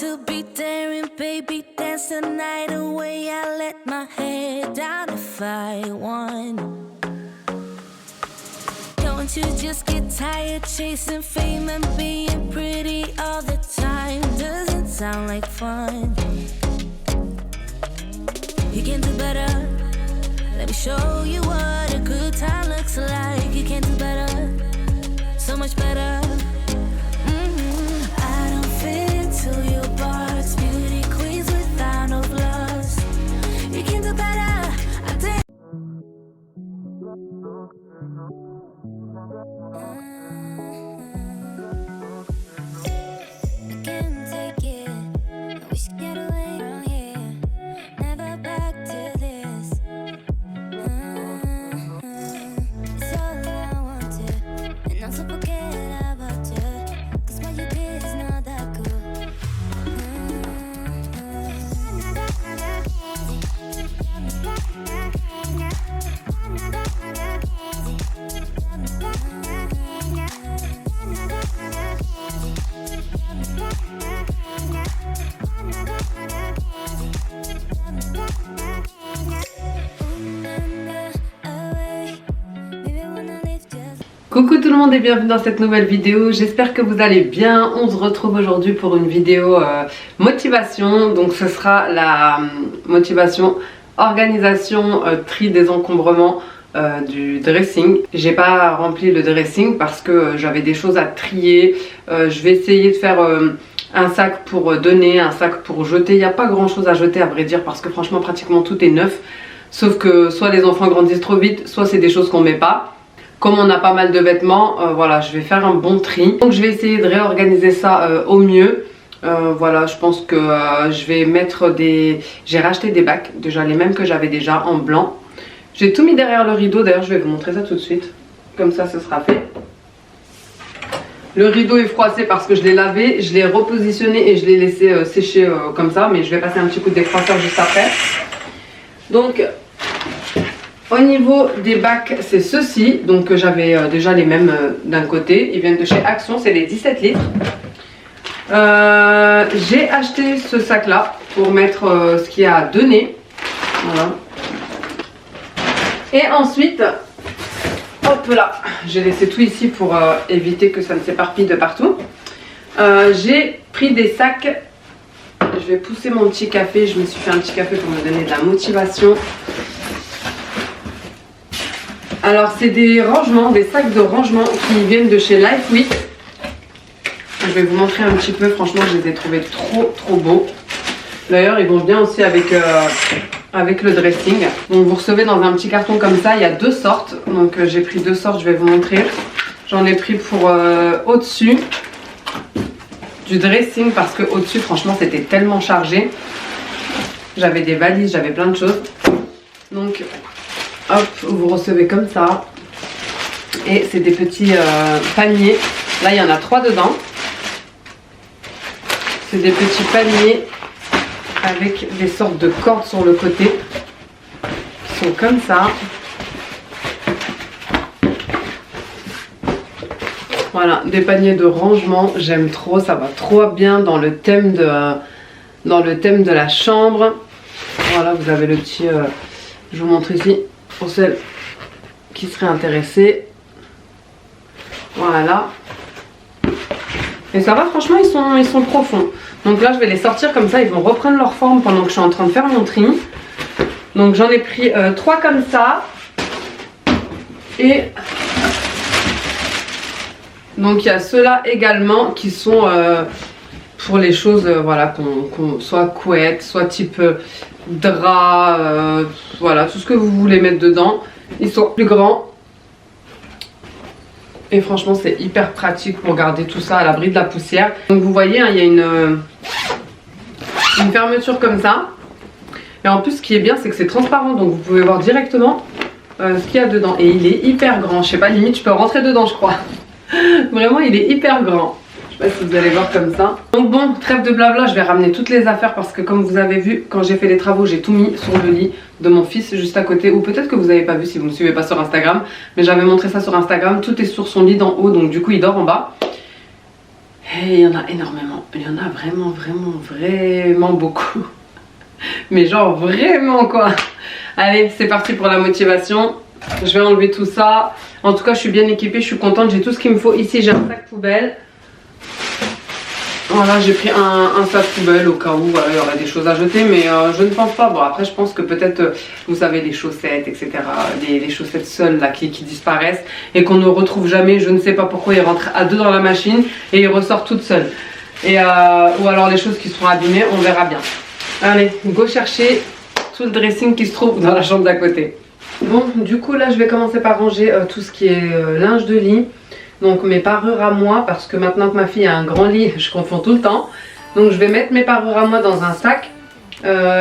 to be daring, baby, dance the night away. I let my hair down if I won. Don't you just get tired chasing fame and being pretty all the time? Doesn't sound like fun. You can do better. Let me show you what a good time looks like. You can do better, so much better. I don't fit into your bars, beauty queens without no gloves. You can do better. I dare. I can't take it. I wish you get away from here. Never back to this. It's all I wanted, and I'm so forget about you. 'Cause what you did is not that cool. Coucou tout le monde et bienvenue dans cette nouvelle vidéo, j'espère que vous allez bien. On se retrouve aujourd'hui pour une vidéo motivation, donc ce sera la motivation organisation tri des encombrements du dressing. J'ai pas rempli le dressing parce que j'avais des choses à trier. Je vais essayer de faire un sac pour donner, un sac pour jeter. Il n'y a pas grand chose à jeter à vrai dire parce que franchement pratiquement tout est neuf, sauf que soit les enfants grandissent trop vite, soit c'est des choses qu'on met pas. Comme on a pas mal de vêtements, voilà, je vais faire un bon tri. Donc je vais essayer de réorganiser ça au mieux. Voilà, je pense que je vais mettre des... J'ai racheté des bacs, déjà les mêmes que j'avais déjà en blanc. J'ai tout mis derrière le rideau, d'ailleurs je vais vous montrer ça tout de suite. Comme ça, ce sera fait. Le rideau est froissé parce que je l'ai lavé, je l'ai repositionné et je l'ai laissé sécher comme ça. Mais je vais passer un petit coup de décroisseur juste après. Donc... Au niveau des bacs, c'est ceux-ci. Donc j'avais déjà les mêmes d'un côté. Ils viennent de chez Action, c'est les 17 litres. J'ai acheté ce sac-là pour mettre ce qu'il y a à donner. Voilà. Et ensuite, hop là, j'ai laissé tout ici pour éviter que ça ne s'éparpille de partout. J'ai pris des sacs. Je vais pousser mon petit café. Je me suis fait un petit café pour me donner de la motivation. Alors c'est des rangements, des sacs de rangement qui viennent de chez Lifewit. Je vais vous montrer un petit peu, franchement je les ai trouvés trop beaux. D'ailleurs ils vont bien aussi avec le dressing. Donc vous recevez dans un petit carton comme ça, il y a deux sortes. Donc j'ai pris deux sortes, je vais vous montrer. J'en ai pris pour au-dessus du dressing parce que au-dessus franchement c'était tellement chargé. J'avais des valises, j'avais plein de choses. Donc... hop, vous recevez comme ça. Et c'est des petits paniers. Là, il y en a 3 dedans. C'est des petits paniers avec des sortes de cordes sur le côté. Ils sont comme ça. Voilà, des paniers de rangement. J'aime trop, ça va trop bien dans le thème de la chambre. Voilà, vous avez le petit... je vous montre ici. Pour celles qui seraient intéressées. Voilà. Et ça va, franchement, ils sont profonds. Donc là, je vais les sortir comme ça. Ils vont reprendre leur forme pendant que je suis en train de faire mon tri. Donc j'en ai pris 3 comme ça. Et donc il y a ceux-là également qui sont pour les choses, voilà, soit couette, soit type... drap, voilà, tout ce que vous voulez mettre dedans. Ils sont plus grands et franchement c'est hyper pratique pour garder tout ça à l'abri de la poussière. Donc vous voyez hein, il y a une fermeture comme ça et en plus ce qui est bien c'est que c'est transparent, donc vous pouvez voir directement ce qu'il y a dedans. Et il est hyper grand, je sais pas, limite je peux rentrer dedans je crois. Vraiment il est hyper grand. Je sais pas si vous allez voir comme ça. Donc bon, trêve de blabla, je vais ramener toutes les affaires parce que comme vous avez vu, quand j'ai fait les travaux, j'ai tout mis sur le lit de mon fils juste à côté. Ou peut-être que vous n'avez pas vu si vous ne me suivez pas sur Instagram. Mais j'avais montré ça sur Instagram. Tout est sur son lit d'en haut, donc du coup il dort en bas. Et il y en a énormément. il y en a vraiment beaucoup. Mais genre vraiment quoi. Allez, c'est parti pour la motivation. Je vais enlever tout ça. En tout cas, je suis bien équipée, je suis contente. J'ai tout ce qu'il me faut. Ici, j'ai un sac poubelle. Voilà, j'ai pris un sac poubelle au cas où voilà, il y aurait des choses à jeter. Mais je ne pense pas. Bon, après, je pense que peut-être, vous savez, les chaussettes, etc. Les chaussettes seules là, qui disparaissent et qu'on ne retrouve jamais. Je ne sais pas pourquoi ils rentrent à deux dans la machine et ils ressortent toutes seules. Et, ou alors les choses qui seront abîmées, on verra bien. Allez, go chercher tout le dressing qui se trouve dans la chambre d'à côté. Bon, du coup là je vais commencer par ranger tout ce qui est linge de lit. Donc mes parures à moi, parce que maintenant que ma fille a un grand lit, je confonds tout le temps. Donc je vais mettre mes parures à moi dans un sac.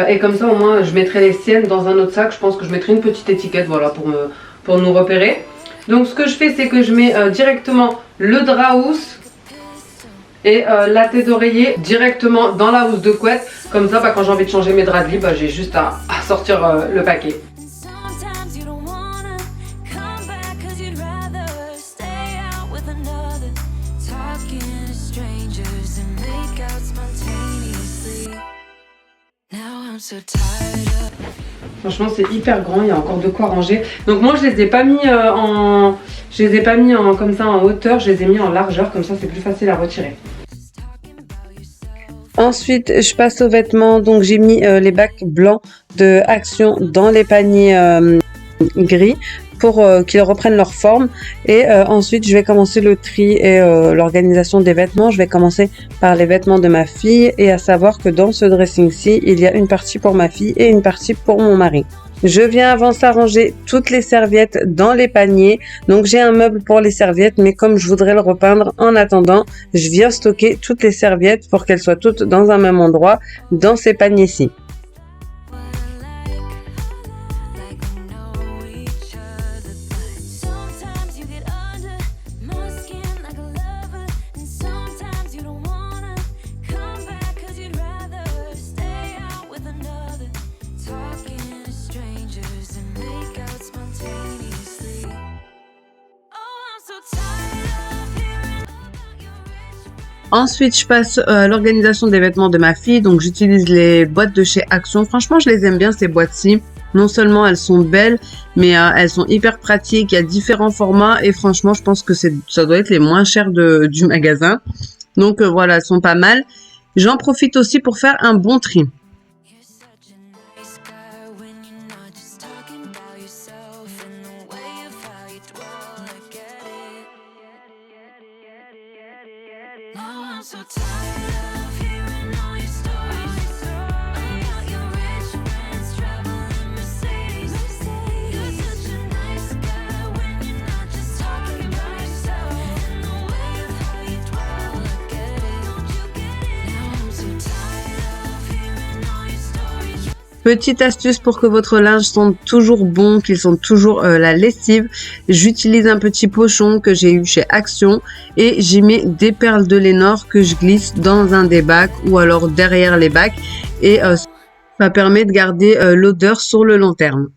Et comme ça au moins je mettrai les siennes dans un autre sac. Je pense que je mettrai une petite étiquette, voilà, pour nous repérer. Donc ce que je fais, c'est que je mets directement le drap housse et la tête d'oreiller directement dans la housse de couette. Comme ça, quand j'ai envie de changer mes draps de lit, j'ai juste à sortir le paquet. Franchement, c'est hyper grand, il y a encore de quoi ranger. Donc moi, je les ai pas mis comme ça en hauteur, je les ai mis en largeur, comme ça c'est plus facile à retirer. Ensuite, je passe aux vêtements. Donc j'ai mis les bacs blancs de Action dans les paniers gris pour qu'ils reprennent leur forme. Et ensuite, je vais commencer le tri et l'organisation des vêtements. Je vais commencer par les vêtements de ma fille, et à savoir que dans ce dressing-ci, il y a une partie pour ma fille et une partie pour mon mari. Je viens avant ça ranger toutes les serviettes dans les paniers. Donc j'ai un meuble pour les serviettes, mais comme je voudrais le repeindre en attendant, je viens stocker toutes les serviettes pour qu'elles soient toutes dans un même endroit dans ces paniers-ci. Ensuite, je passe à l'organisation des vêtements de ma fille. Donc, j'utilise les boîtes de chez Action. Franchement, je les aime bien, ces boîtes-ci. Non seulement elles sont belles, mais elles sont hyper pratiques. Il y a différents formats et franchement, je pense que ça doit être les moins chers du magasin. Donc, voilà, elles sont pas mal. J'en profite aussi pour faire un bon tri. Petite astuce pour que votre linge sente toujours bon, qu'il sente toujours la lessive. J'utilise un petit pochon que j'ai eu chez Action et j'y mets des perles de Lénore que je glisse dans un des bacs ou alors derrière les bacs, et ça permet de garder l'odeur sur le long terme.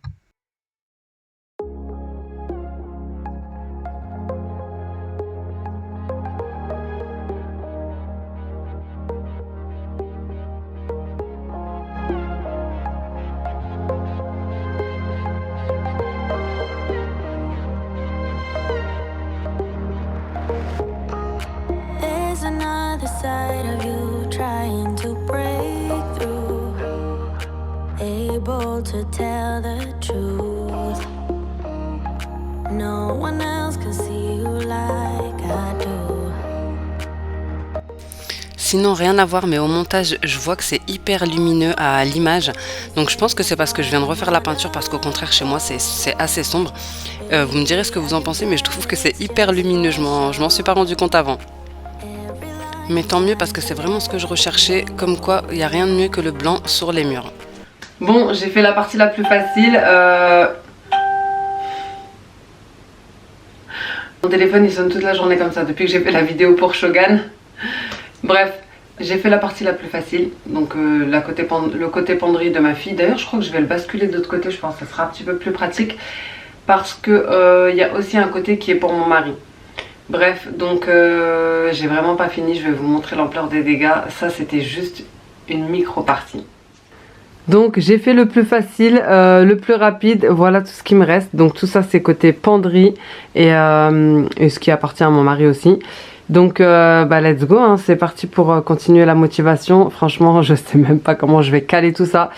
Side of you trying to break through, able to tell the truth. No one else can see you like I do. Sinon, rien à voir, mais au montage, je vois que c'est hyper lumineux à l'image. Donc je pense que c'est parce que je viens de refaire la peinture, parce qu'au contraire, chez moi, c'est assez sombre. Vous me direz ce que vous en pensez, mais je trouve que c'est hyper lumineux. Je m'en suis pas rendu compte avant. Mais tant mieux, parce que c'est vraiment ce que je recherchais, comme quoi il n'y a rien de mieux que le blanc sur les murs. Bon, j'ai fait la partie la plus facile. Mon téléphone il sonne toute la journée comme ça depuis que j'ai fait la vidéo pour Shogun. Bref, j'ai fait la partie la plus facile. Donc le côté penderie de ma fille. D'ailleurs, je crois que je vais le basculer de l'autre côté. Je pense que ça sera un petit peu plus pratique. Parce que y a aussi un côté qui est pour mon mari. Bref, donc j'ai vraiment pas fini, je vais vous montrer l'ampleur des dégâts. Ça c'était juste une micro partie. Donc j'ai fait le plus facile, le plus rapide, voilà tout ce qui me reste. Donc tout ça c'est côté penderie et ce qui appartient à mon mari aussi. Donc let's go, hein, c'est parti pour continuer la motivation. Franchement je sais même pas comment je vais caler tout ça.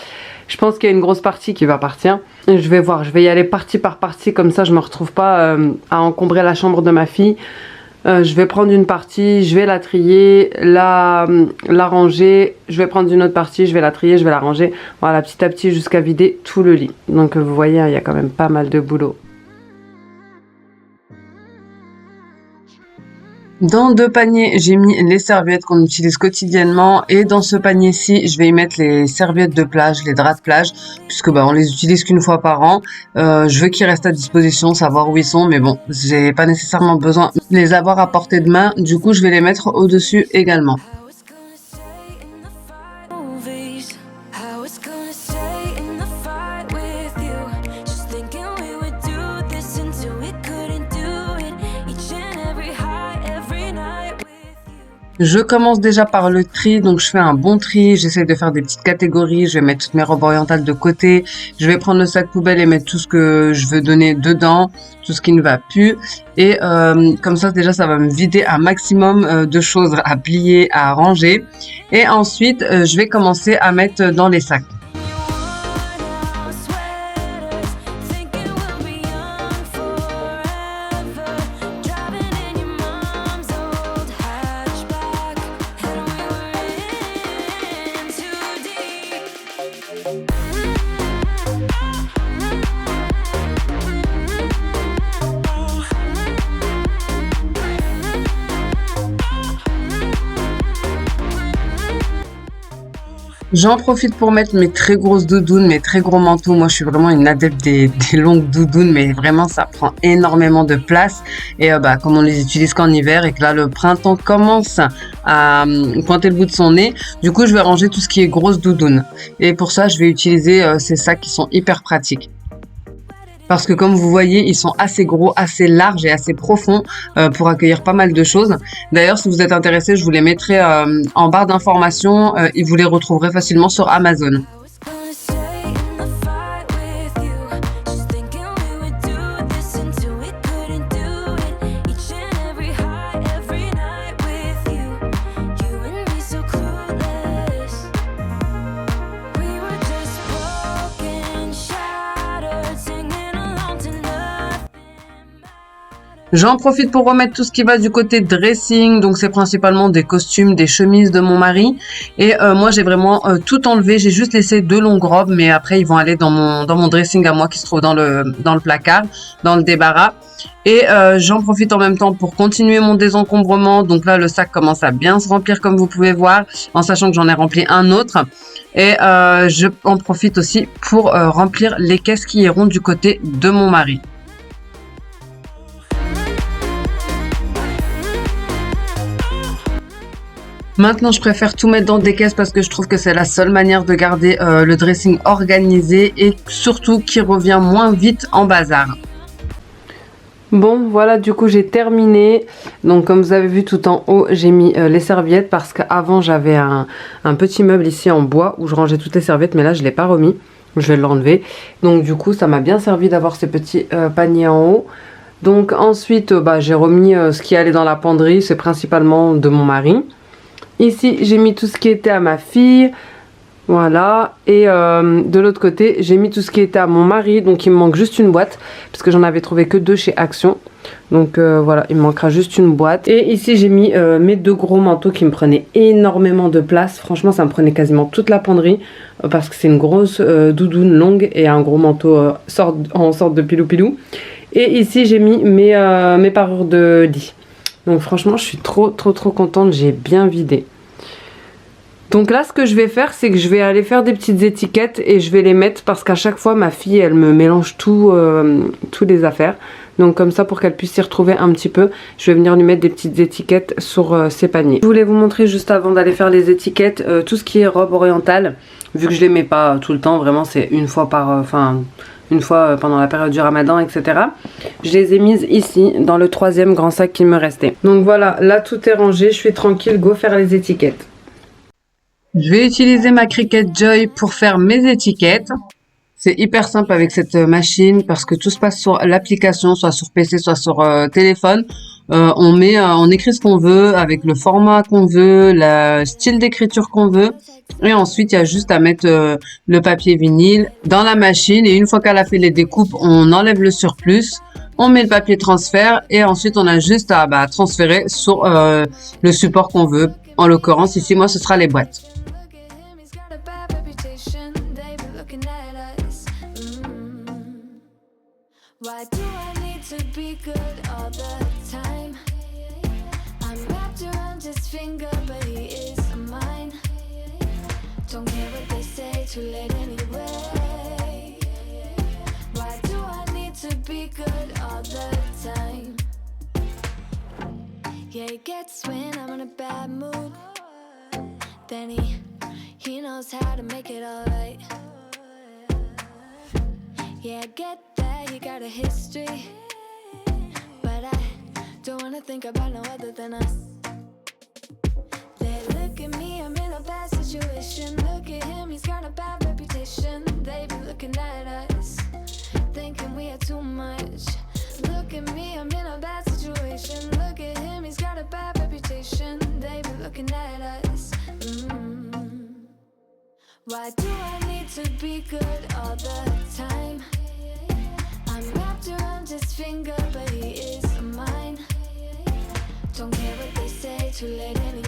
Je pense qu'il y a une grosse partie qui va partir. Je vais voir, je vais y aller partie par partie, comme ça je me retrouve pas à encombrer la chambre de ma fille. Je vais prendre une partie, je vais la trier, la ranger, je vais prendre une autre partie, je vais la trier, je vais la ranger. Voilà, petit à petit jusqu'à vider tout le lit. Donc vous voyez, il y a quand même pas mal de boulot. Dans 2 paniers, j'ai mis les serviettes qu'on utilise quotidiennement et dans ce panier-ci, je vais y mettre les serviettes de plage, les draps de plage, puisque on les utilise qu'une fois par an. Je veux qu'ils restent à disposition, savoir où ils sont, mais bon, j'ai pas nécessairement besoin de les avoir à portée de main, du coup je vais les mettre au-dessus également. Je commence déjà par le tri, donc je fais un bon tri, j'essaie de faire des petites catégories, je vais mettre toutes mes robes orientales de côté, je vais prendre le sac poubelle et mettre tout ce que je veux donner dedans, tout ce qui ne va plus, et comme ça déjà ça va me vider un maximum de choses à plier, à ranger, et ensuite je vais commencer à mettre dans les sacs. J'en profite pour mettre mes très grosses doudounes, mes très gros manteaux. Moi, je suis vraiment une adepte des longues doudounes, mais vraiment, ça prend énormément de place. Et comme on les utilise qu'en hiver et que là, le printemps commence à pointer le bout de son nez, du coup, je vais ranger tout ce qui est grosse doudoune. Et pour ça, je vais utiliser ces sacs qui sont hyper pratiques. Parce que comme vous voyez, ils sont assez gros, assez larges et assez profonds pour accueillir pas mal de choses. D'ailleurs, si vous êtes intéressé, je vous les mettrai en barre d'informations et vous les retrouverez facilement sur Amazon. J'en profite pour remettre tout ce qui va du côté dressing, donc c'est principalement des costumes, des chemises de mon mari. Et moi j'ai vraiment tout enlevé, j'ai juste laissé 2 longues robes, mais après ils vont aller dans mon dressing à moi qui se trouve dans le placard, dans le débarras. Et j'en profite en même temps pour continuer mon désencombrement. Donc là le sac commence à bien se remplir comme vous pouvez voir, en sachant que j'en ai rempli un autre. Et je en profite aussi pour remplir les caisses qui iront du côté de mon mari. Maintenant, je préfère tout mettre dans des caisses parce que je trouve que c'est la seule manière de garder le dressing organisé et surtout qui revient moins vite en bazar. Bon, voilà, du coup, j'ai terminé. Donc, comme vous avez vu tout en haut, j'ai mis les serviettes parce qu'avant, j'avais un petit meuble ici en bois où je rangeais toutes les serviettes, mais là, je ne l'ai pas remis. Je vais l'enlever. Donc, du coup, ça m'a bien servi d'avoir ces petits paniers en haut. Donc, ensuite, j'ai remis ce qui allait dans la penderie. C'est principalement de mon mari. Ici, j'ai mis tout ce qui était à ma fille, voilà, et de l'autre côté, j'ai mis tout ce qui était à mon mari, donc il me manque juste une boîte, parce que j'en avais trouvé que 2 chez Action, donc voilà, il me manquera juste une boîte. Et ici, j'ai mis mes 2 gros manteaux qui me prenaient énormément de place, franchement, ça me prenait quasiment toute la penderie, parce que c'est une grosse doudoune longue et un gros manteau en sorte de pilou-pilou. Et ici, j'ai mis mes parures de lit. Donc franchement, je suis trop contente, j'ai bien vidé. Donc là, ce que je vais faire, c'est que je vais aller faire des petites étiquettes et je vais les mettre parce qu'à chaque fois, ma fille, elle me mélange toutes les affaires. Donc comme ça, pour qu'elle puisse s'y retrouver un petit peu, je vais venir lui mettre des petites étiquettes sur ses paniers. Je voulais vous montrer juste avant d'aller faire les étiquettes, tout ce qui est robe orientale. Vu que je les mets pas tout le temps, vraiment c'est une fois par... une fois pendant la période du ramadan, etc. Je les ai mises ici dans le 3e grand sac qui me restait. Donc voilà, là tout est rangé, je suis tranquille, go faire les étiquettes. Je vais utiliser ma Cricut Joy pour faire mes étiquettes. C'est hyper simple avec cette machine parce que tout se passe sur l'application, soit sur PC, soit sur téléphone. On écrit ce qu'on veut avec le format qu'on veut, le style d'écriture qu'on veut. Et ensuite, il y a juste à mettre le papier vinyle dans la machine. Et une fois qu'elle a fait les découpes, on enlève le surplus. On met le papier transfert et ensuite, on a juste à transférer sur le support qu'on veut. En l'occurrence, ici, moi, ce sera les boîtes. Why do I need to be good all the time? I'm wrapped around his finger, but he is mine. Don't care what they say, too late anyway. Why do I need to be good all the time? Yeah, he gets when I'm in a bad mood. Then he knows how to make it alright. Yeah, I get that, you got a history, but I don't wanna think about no other than us. They look at me, I'm in a bad situation. Look at him, he's got a bad reputation. They be looking at us, thinking we are too much. Look at me, I'm in a bad situation. Look at him, he's got a bad reputation. They be looking at us. Why do I need to be good all the time? I'm wrapped around his finger, but he is mine. Don't care what they say, too late anyway.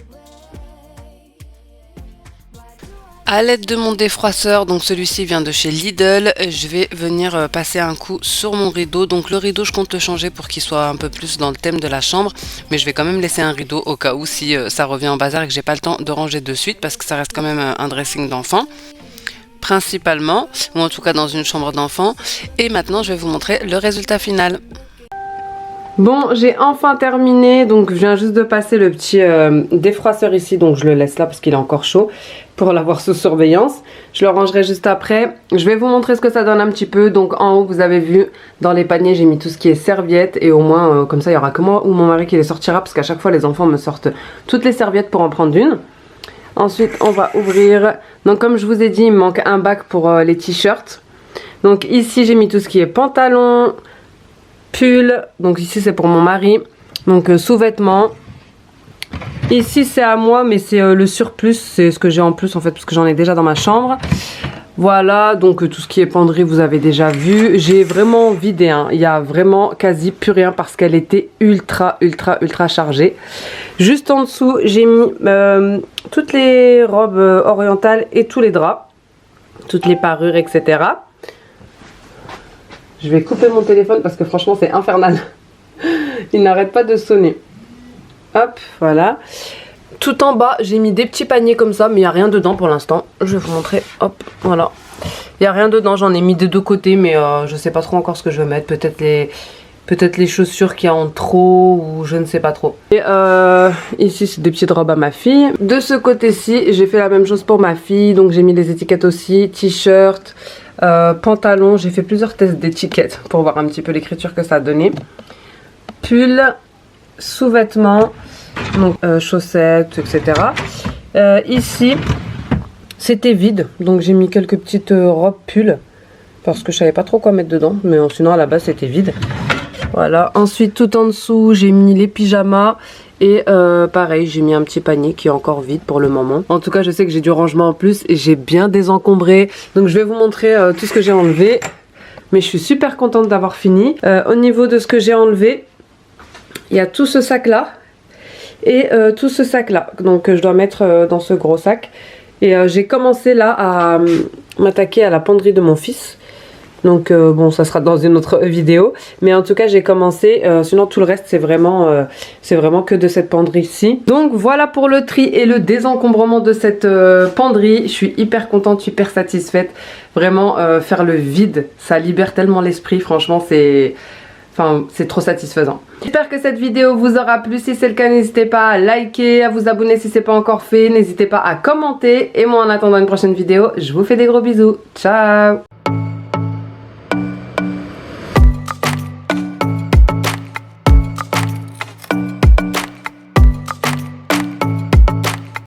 À l'aide de mon défroisseur, donc celui-ci vient de chez Lidl, je vais venir passer un coup sur mon rideau. Donc le rideau, je compte le changer pour qu'il soit un peu plus dans le thème de la chambre, mais je vais quand même laisser un rideau au cas où si ça revient en bazar et que j'ai pas le temps de ranger de suite parce que ça reste quand même un dressing d'enfant principalement, ou en tout cas dans une chambre d'enfant. Et maintenant je vais vous montrer le résultat final. Bon, j'ai enfin terminé, donc je viens juste de passer le petit défroisseur ici, donc je le laisse là parce qu'il est encore chaud pour l'avoir sous surveillance. Je le rangerai juste après. Je vais vous montrer ce que ça donne un petit peu. Donc en haut, vous avez vu, dans les paniers, j'ai mis tout ce qui est serviettes et au moins, comme ça, il n'y aura que moi ou mon mari qui les sortira parce qu'à chaque fois, les enfants me sortent toutes les serviettes pour en prendre une. Ensuite, on va ouvrir. Donc comme je vous ai dit, il me manque un bac pour les t-shirts. Donc ici, j'ai mis tout ce qui est pantalon, pull, donc ici c'est pour mon mari, donc sous-vêtements. Ici c'est à moi mais c'est le surplus, c'est ce que j'ai en plus en fait parce que j'en ai déjà dans ma chambre. Voilà, donc tout ce qui est penderie vous avez déjà vu. J'ai vraiment vidé, hein. Il y a vraiment quasi plus rien parce qu'elle était ultra chargée. Juste en dessous j'ai mis toutes les robes orientales et tous les draps, toutes les parures, etc. Je vais couper mon téléphone parce que franchement c'est infernal. Il n'arrête pas de sonner. Hop, voilà. Tout en bas, j'ai mis des petits paniers comme ça, mais il n'y a rien dedans pour l'instant. Je vais vous montrer. Hop, voilà. Il n'y a rien dedans, j'en ai mis des deux côtés, mais je ne sais pas trop encore ce que je vais mettre. Peut-être les chaussures qu'il y a en trop, ou je ne sais pas trop. Et ici, c'est des petites robes à ma fille. De ce côté-ci, j'ai fait la même chose pour ma fille. Donc j'ai mis les étiquettes aussi, t-shirt, pantalon. J'ai fait plusieurs tests d'étiquettes pour voir un petit peu l'écriture que ça a donné. Pull, sous-vêtements, donc chaussettes, etc. Ici, c'était vide. Donc j'ai mis quelques petites robes pull. Parce que je savais pas trop quoi mettre dedans. Mais sinon, à la base, c'était vide. Voilà, ensuite tout en dessous j'ai mis les pyjamas et pareil j'ai mis un petit panier qui est encore vide pour le moment. En tout cas je sais que j'ai du rangement en plus et j'ai bien désencombré. Donc je vais vous montrer tout ce que j'ai enlevé. Mais je suis super contente d'avoir fini. Au niveau de ce que j'ai enlevé, il y a tout ce sac là et tout ce sac là. Donc je dois mettre dans ce gros sac. Et j'ai commencé là à m'attaquer à la penderie de mon fils. Donc bon, ça sera dans une autre vidéo. Mais en tout cas, j'ai commencé. Sinon, tout le reste, c'est vraiment que de cette penderie-ci. Donc voilà pour le tri et le désencombrement de cette penderie. Je suis hyper contente, hyper satisfaite. Vraiment, faire le vide, ça libère tellement l'esprit. Franchement, c'est trop satisfaisant. J'espère que cette vidéo vous aura plu. Si c'est le cas, n'hésitez pas à liker, à vous abonner si ce n'est pas encore fait. N'hésitez pas à commenter. Et moi, en attendant une prochaine vidéo, je vous fais des gros bisous. Ciao!